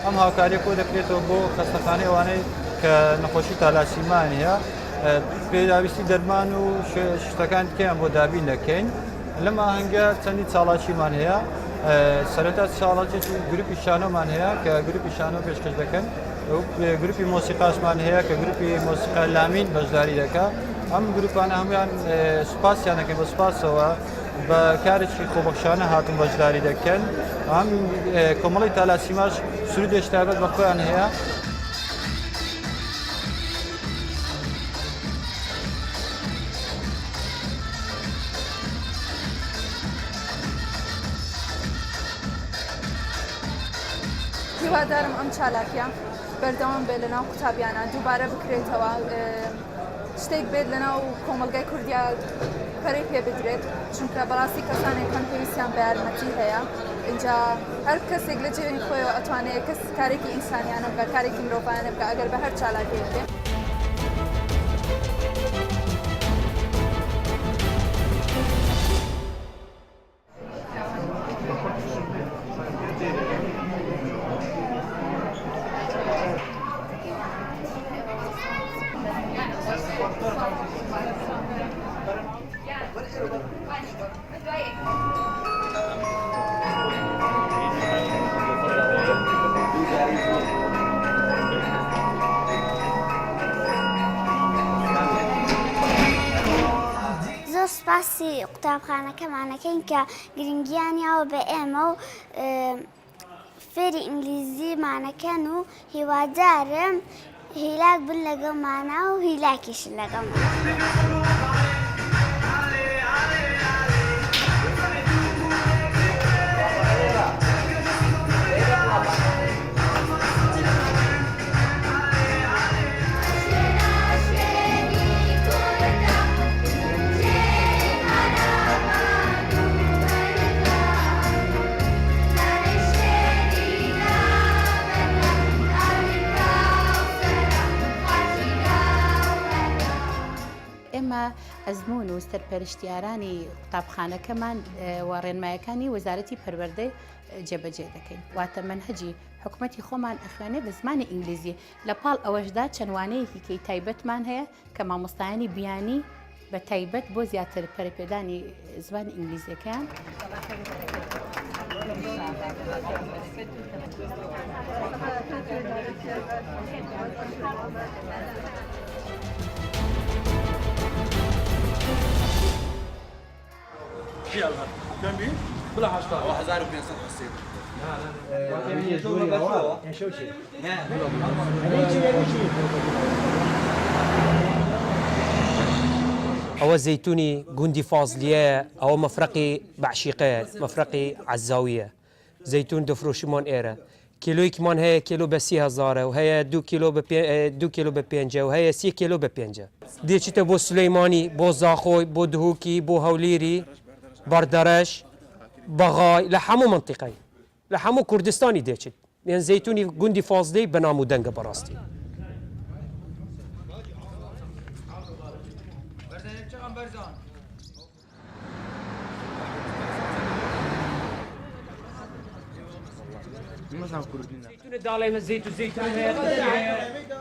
ئەم هاوکاریە کۆ دەکرێتەوە بۆ خەستەخانەی ئەوانەی کە نەخۆشی تالاسیمان هەیە پێداویستی دەرمان و شتەکان تکیان بۆ دابین دەکەین لەم ئاهەنگە چەندی چاڵاکیمان هەیە سەرەتا چاڵاکێکی گروپی شانۆمان هەیە کە گروپی شانۆ پێشکەش دەکەن گروپی مۆسیقاشمان هەیە کە گروپی مۆسیقا لامین بەشداری دەکات ئەم گروپانە هەمویان سوپاسیانەکەن بە سوپاسەوە بە کارێکی خۆبەخشانە هاتون بەشداری دەکەن ئەم کۆمەڵی تالاسیماش سرودێکی تایبەت بە خۆیان هەیە. هیوادارم ئەم چالاکیە بەردەوام بێت لەناو قوتابیانە دووبارە بکرێتەوە شتێک بێت لەناو کۆمەلگای کوردیا پەرەی پێ بدرێت چونکە بەڕاستی کەسانێک کەم پێویستیان بە یارمەتی هەیە اینجا هەر کەسێک لە جێوی خۆیەوە ئەتوانێت کەس کارێکی ئینسانیانە بکە کارێکی مرۆڤانە بکە ئەگەر بە هەر چالاکێک بێت. زۆر سپاسی قوتابخانەکەمانەکەین کە گرنگیانیاوە بە ئێمە و فێری ئینگلیزیمانەکەن و هیوادارم هیلاک بن لەگەڵمانە و هیلاکیشن لەگەڵمان. ئێمە ئەزمون و سەرپەرشتیارانی قوتابخانەکەمان و ڕێنمایەکانی وەزارەتی پەروەردەی جێبەجێ دەکەین واتە منهەجی حکوومەتی خۆمان ئەخوێنێ بە زمانی ئینگلیزی لە پاڵ ئەوەشدا چەندوانەیەکی کەی تایبەتمان هەیە کە مامۆستایانی بیانی بە تایبەت بۆ زیاتر پەرپێدانی زمانی ئینگلیزیەکەیان. يلا كم بي؟ بلا حشطة 1500 حسين. أو زيتوني جندي فاضلية أو مفرقي بعشيقة مفرقي عزاوية زيتون دفروشمون إيرا كيلو كمان هي كيلو بسي هزارة وهي 2 كيلو ببينجا وهي 6 كيلو ببينجا دي شتا بو سليماني بو زاخوي بو دهوكي بو هوليري بردرش بغاي لحمو منطقي لحمو كردستاني ديشت يعني زيتوني جندي فاضلي بنامو دنجا براستي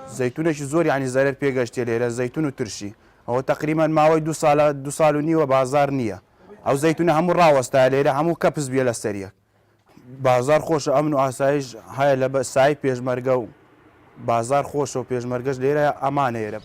زيتونش زور يعني زرر بيجاشتي ليرة زيتون وترشي هو تقريبا ماوي 2 سال ونيوة بازار نية او زيتون همو راوستا ليرة همو كبس بيلا السريع بازار خوش امن واسايش هاي لبس ساي بيجمرقو بازار خوش و بيجمرقش ليرة امانة يرب